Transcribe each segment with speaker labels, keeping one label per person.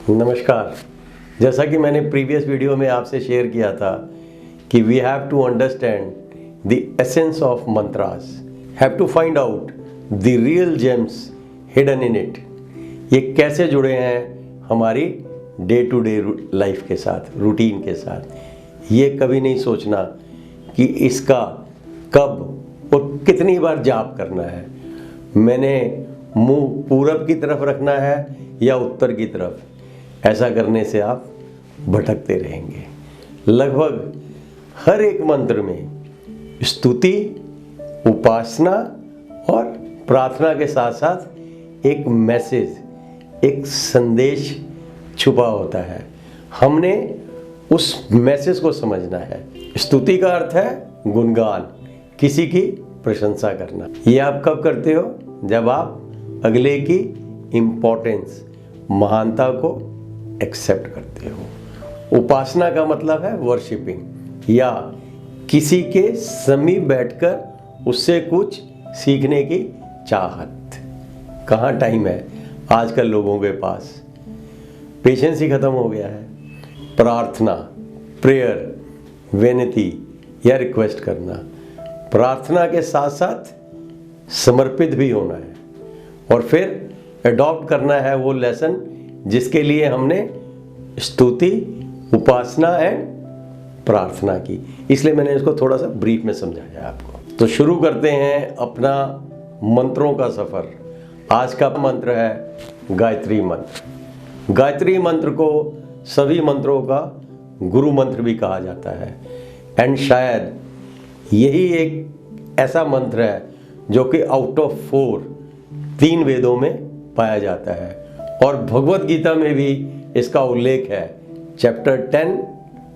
Speaker 1: नमस्कार। जैसा कि मैंने प्रीवियस वीडियो में आपसे शेयर किया था कि we have to understand the essence of mantras, have to find out the real gems hidden in it. ये कैसे जुड़े हैं हमारी डे टू डे लाइफ के साथ, रूटीन के साथ। ये कभी नहीं सोचना कि इसका कब और कितनी बार जाप करना है। मैंने मुंह पूरब की तरफ रखना है या उत्तर की तरफ। ऐसा करने से आप भटकते रहेंगे। लगभग हर एक मंत्र में स्तुति, उपासना और प्रार्थना के साथ साथ एक मैसेज, एक संदेश छुपा होता है। हमने उस मैसेज को समझना है। स्तुति का अर्थ है गुणगान, किसी की प्रशंसा करना। ये आप कब करते हो? जब आप अगले की इम्पोर्टेंस, महानता को एक्सेप्ट करते हो। उपासना का मतलब है वर्शिपिंग, या किसी के समीप बैठकर उससे कुछ सीखने की चाहत। कहाँ टाइम है आजकल लोगों के पास, पेशेंस ही खत्म हो गया है। प्रार्थना, प्रेयर, विनती या रिक्वेस्ट करना। प्रार्थना के साथ साथ समर्पित भी होना है और फिर अडॉप्ट करना है वो लेसन जिसके लिए हमने स्तुति, उपासना एंड प्रार्थना की। इसलिए मैंने इसको थोड़ा सा ब्रीफ में समझाया आपको। तो शुरू करते हैं अपना मंत्रों का सफ़र। आज का मंत्र है गायत्री मंत्र। गायत्री मंत्र को सभी मंत्रों का गुरु मंत्र भी कहा जाता है। एंड शायद यही एक ऐसा मंत्र है जो कि आउट ऑफ 3 वेदों में पाया जाता है। और भगवत गीता में भी इसका उल्लेख है, चैप्टर 10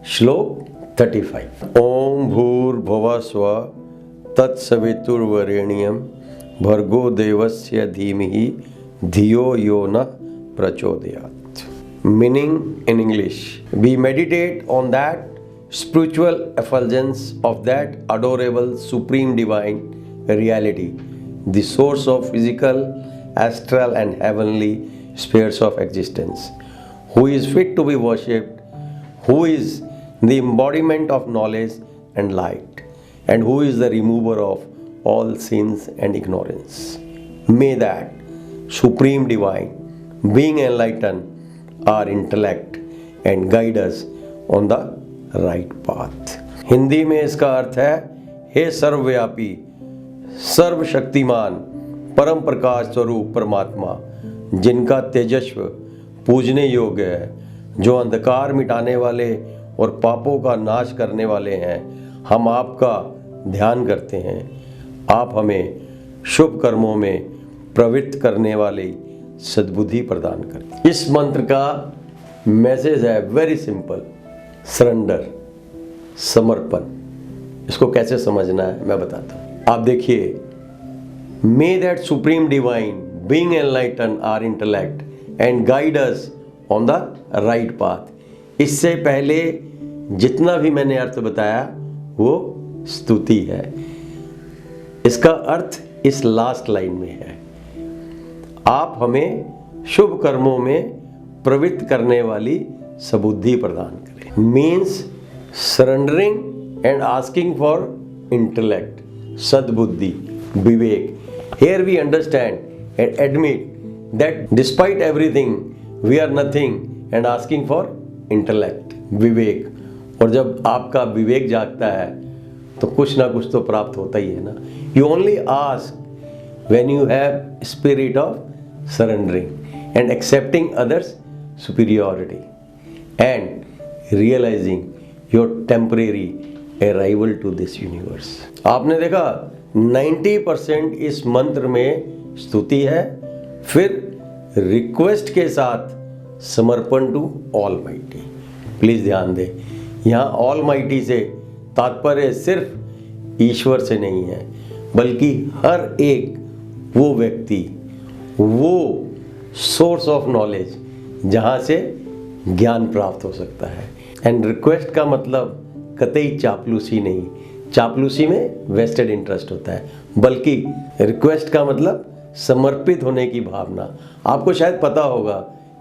Speaker 1: श्लोक 35। ओम भूर्भुवः स्वः तत्सवितुर्वरेण्यं भर्गो देवस्य धीमहि धियो यो न प्रचोदयात्। Meaning in English, we meditate on that spiritual effulgence of that adorable supreme divine reality, the source of physical, astral and heavenly spheres of existence, who is fit to be worshipped, who is the embodiment of knowledge and light, and who is the remover of all sins and ignorance. May that supreme divine being enlighten our intellect and guide us on the right path. Hindi में इसका अर्थ है, हे सर्वव्यापी, सर्वशक्तिमान, परम प्रकाश स्वरूप परमात्मा, जिनका तेजस्व पूजने योग्य है, जो अंधकार मिटाने वाले और पापों का नाश करने वाले हैं, हम आपका ध्यान करते हैं। आप हमें शुभ कर्मों में प्रवृत्त करने वाली सद्बुद्धि प्रदान करें। इस मंत्र का मैसेज है वेरी सिंपल, सरेंडर, समर्पण। इसको कैसे समझना है मैं बताता हूँ। आप देखिए, may that supreme divine being enlighten our intellect and guide us on the right path। इससे पहले जितना भी मैंने अर्थ बताया वो स्तुति है। इसका अर्थ इस लास्ट लाइन में है, आप हमें शुभ कर्मों में प्रवृत्त करने वाली सद्बुद्धि प्रदान करें। Means surrendering and asking for intellect, सद्बुद्धि, विवेक। Here we understand and admit that despite everything we are nothing and asking for intellect, विवेक। और जब आपका विवेक जागता है तो कुछ ना कुछ तो प्राप्त होता ही है ना। You only ask when you have spirit of surrendering and accepting others' superiority and realizing your temporary arrival to this universe। आपने देखा 90% इस मंत्र में स्तुति है, फिर रिक्वेस्ट के साथ समर्पण टू ऑलमाइटी। प्लीज ध्यान दें, यहाँ ऑलमाइटी से तात्पर्य सिर्फ ईश्वर से नहीं है, बल्कि हर एक वो व्यक्ति, वो सोर्स ऑफ नॉलेज जहाँ से ज्ञान प्राप्त हो सकता है। एंड रिक्वेस्ट का मतलब कतई चापलूसी नहीं, चापलूसी में वेस्टेड इंटरेस्ट होता है, बल्कि रिक्वेस्ट का मतलब समर्पित होने की भावना। आपको शायद पता होगा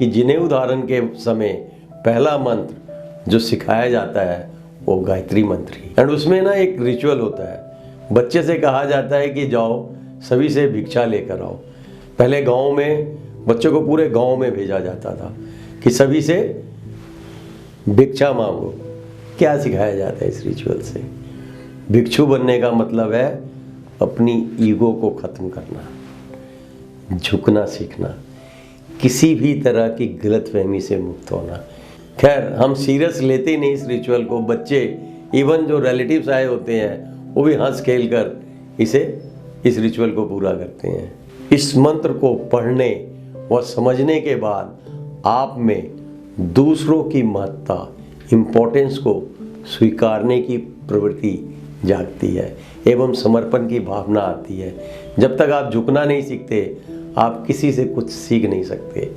Speaker 1: कि जिन्हें उदाहरण के समय पहला मंत्र जो सिखाया जाता है वो गायत्री मंत्र ही। एंड उसमें ना एक रिचुअल होता है। बच्चे से कहा जाता है कि जाओ सभी से भिक्षा लेकर आओ। पहले गांव में बच्चों को पूरे गांव में भेजा जाता था कि सभी से भिक्षा मांगो। क्या सिखाया जाता है इस रिचुअल से? भिक्षु बनने का मतलब है अपनी ईगो को खत्म करना, झुकना सीखना, किसी भी तरह की गलतफहमी से मुक्त होना। खैर हम सीरियस लेते ही नहीं इस रिचुअल को। बच्चे इवन जो रिलेटिव्स आए होते हैं वो भी हंस खेल कर इस रिचुअल को पूरा करते हैं। इस मंत्र को पढ़ने व समझने के बाद आप में दूसरों की महत्ता, इम्पोर्टेंस को स्वीकारने की प्रवृत्ति जागती है एवं समर्पण की भावना आती है। जब तक आप झुकना नहीं सीखते आप किसी से कुछ सीख नहीं सकते,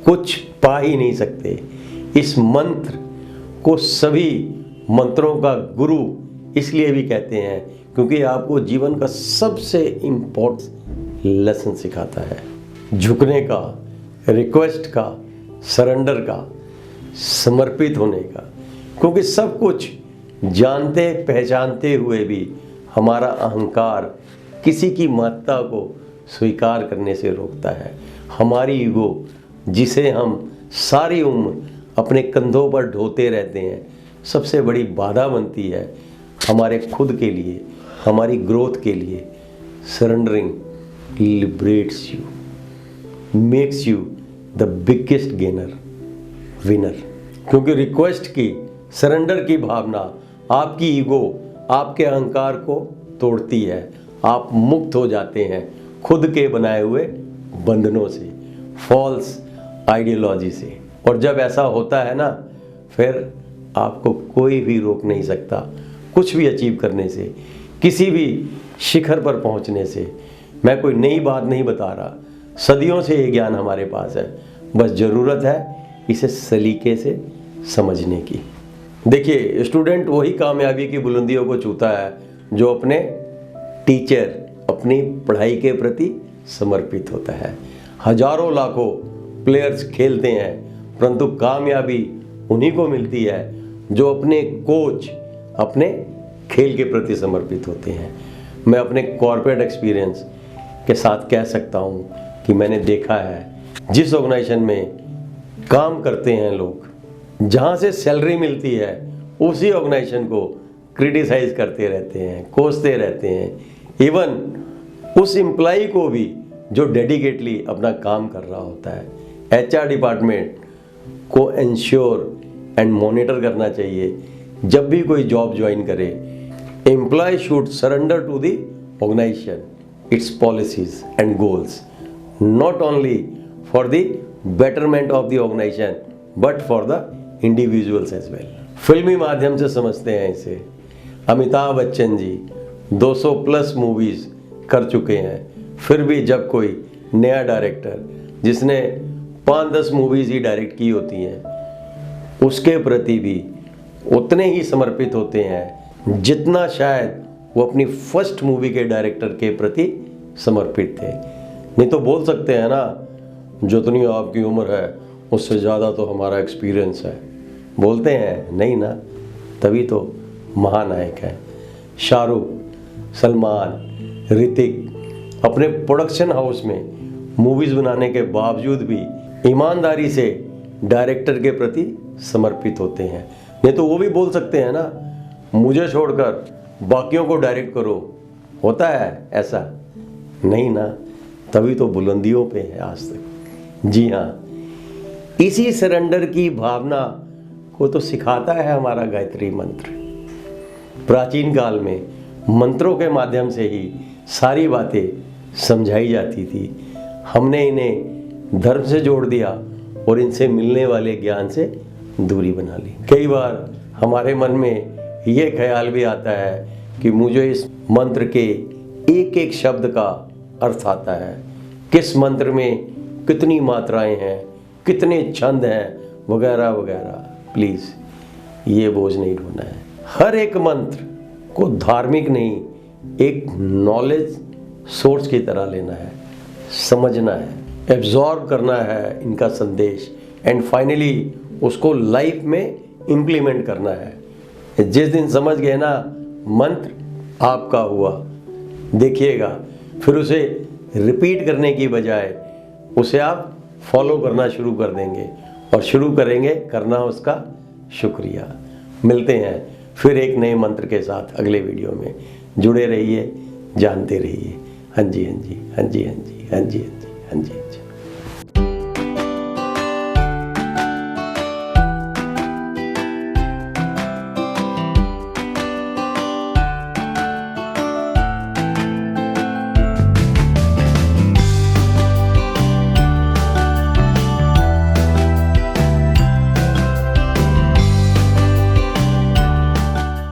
Speaker 1: कुछ पा ही नहीं सकते। इस मंत्र को सभी मंत्रों का गुरु इसलिए भी कहते हैं क्योंकि आपको जीवन का सबसे इम्पोर्टेंट लेसन सिखाता है। झुकने का, रिक्वेस्ट का, सरेंडर का, समर्पित होने का। क्योंकि सब कुछ जानते पहचानते हुए भी हमारा अहंकार किसी की महत्ता को स्वीकार करने से रोकता है। हमारी ईगो जिसे हम सारी उम्र अपने कंधों पर ढोते रहते हैं सबसे बड़ी बाधा बनती है हमारे खुद के लिए, हमारी ग्रोथ के लिए। Surrendering liberates you, makes you the biggest gainer, winner. क्योंकि रिक्वेस्ट की, सरेंडर की भावना आपकी ईगो, आपके अहंकार को तोड़ती है। आप मुक्त हो जाते हैं खुद के बनाए हुए बंधनों से, फॉल्स आइडियोलॉजी से। और जब ऐसा होता है ना फिर आपको कोई भी रोक नहीं सकता कुछ भी अचीव करने से, किसी भी शिखर पर पहुंचने से। मैं कोई नई बात नहीं बता रहा, सदियों से ये ज्ञान हमारे पास है, बस ज़रूरत है इसे सलीके से समझने की। देखिए स्टूडेंट वही कामयाबी की बुलंदियों को छूता है जो अपने टीचर, अपनी पढ़ाई के प्रति समर्पित होता है। हजारों लाखों प्लेयर्स खेलते हैं परंतु कामयाबी उन्हीं को मिलती है जो अपने कोच, अपने खेल के प्रति समर्पित होते हैं। मैं अपने कॉर्पोरेट एक्सपीरियंस के साथ कह सकता हूँ कि मैंने देखा है जिस ऑर्गेनाइजेशन में काम करते हैं लोग, जहाँ से सैलरी मिलती है उसी ऑर्गेनाइजेशन को क्रिटिसाइज करते रहते हैं, कोसते रहते हैं। इवन उस एम्प्लॉय को भी जो डेडिकेटली अपना काम कर रहा होता है। एचआर डिपार्टमेंट को इंश्योर एंड मॉनिटर करना चाहिए जब भी कोई जॉब ज्वाइन करे। Employ should surrender to the organisation, its policies and goals, not only for the betterment of the organization but for the individuals as well। फिल्मी माध्यम से समझते हैं इसे। अमिताभ बच्चन जी 200 प्लस मूवीज कर चुके हैं, फिर भी जब कोई नया डायरेक्टर जिसने 5-10 मूवीज ही डायरेक्ट की होती हैं उसके प्रति भी उतने ही समर्पित होते हैं जितना शायद वो अपनी फर्स्ट मूवी के डायरेक्टर के प्रति समर्पित थे। नहीं तो बोल सकते हैं ना जितनी आपकी उम्र है उससे ज़्यादा तो हमारा एक्सपीरियंस है, बोलते हैं नहीं ना, तभी तो महानायक है। शाहरुख, सलमान, ऋतिक अपने प्रोडक्शन हाउस में मूवीज़ बनाने के बावजूद भी ईमानदारी से डायरेक्टर के प्रति समर्पित होते हैं। नहीं तो वो भी बोल सकते हैं ना मुझे छोड़कर बाकियों को डायरेक्ट करो, होता है ऐसा? नहीं ना, तभी तो बुलंदियों पे है आज तक। जी हाँ, इसी सरेंडर की भावना को तो सिखाता है हमारा गायत्री मंत्र। प्राचीन काल में मंत्रों के माध्यम से ही सारी बातें समझाई जाती थी। हमने इन्हें धर्म से जोड़ दिया और इनसे मिलने वाले ज्ञान से दूरी बना ली। कई बार हमारे मन में ये ख्याल भी आता है कि मुझे इस मंत्र के एक एक शब्द का अर्थ आता है, किस मंत्र में कितनी मात्राएं हैं, कितने छंद हैं, वगैरह वगैरह। प्लीज़ ये बोझ नहीं ढोना है। हर एक मंत्र को धार्मिक नहीं, एक नॉलेज सोर्स की तरह लेना है, समझना है। एब्जॉर्ब करना है इनका संदेश एंड फाइनली उसको लाइफ में इम्प्लीमेंट करना है। जिस दिन समझ गए ना, मंत्र आपका हुआ। देखिएगा, फिर उसे रिपीट करने की बजाय उसे आप फॉलो करना शुरू कर देंगे और शुरू करेंगे करना उसका शुक्रिया। मिलते हैं फिर एक नए मंत्र के साथ अगले वीडियो में। जुड़े रहिए, जानते रहिए। हाँ जी, हाँ जी, हाँ जी, हाँ जी, हाँ जी, हाँ जी, हाँ जी।